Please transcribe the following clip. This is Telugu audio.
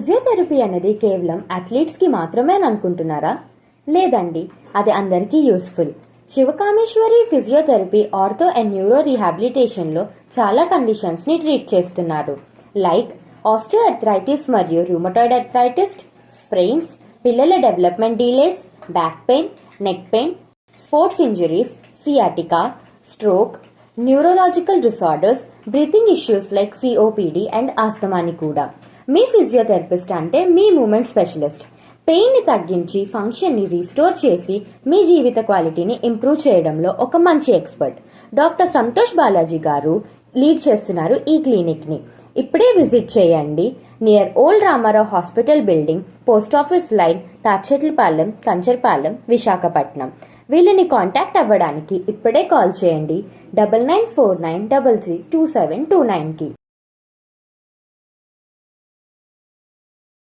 ఫిజియోథెరపీ అనేది కేవలం అథ్లీట్స్కి మాత్రమే అని అనుకుంటున్నారా? లేదండి, అది అందరికీ useful. Sivakameswari physiotherapy ortho and neuro రీహాబిలిటేషన్లో చాలా కండిషన్స్ని ట్రీట్ చేస్తున్నారు. లైక్ ఆస్టియోఆర్థరైటిస్ మరియు రూమటాయిడ్ ఆర్థరైటిస్, స్ప్రెయిన్స్, పిల్లల development delays, back pain, neck pain, sports injuries, sciatica, stroke, neurological disorders, breathing issues like COPD and ఆస్తమాని కూడా. మీ ఫిజియోథెరపిస్ట్ అంటే మీ మూమెంట్ స్పెషలిస్ట్. పెయిన్ని తగ్గించి ఫంక్షన్ని రీస్టోర్ చేసి మీ జీవిత క్వాలిటీని ఇంప్రూవ్ చేయడంలో ఒక మంచి ఎక్స్పర్ట్. డాక్టర్ సంతోష్ బాలాజీ గారు లీడ్ చేస్తున్నారు ఈ క్లినిక్ని. ఇప్పుడే విజిట్ చేయండి. Near old Ramarao hospital building, post office line, Tadichetlapalem, Kancharapalem, Visakhapatnam. వీళ్ళని కాంటాక్ట్ అవ్వడానికి ఇప్పుడే కాల్ చేయండి 9949332729కి.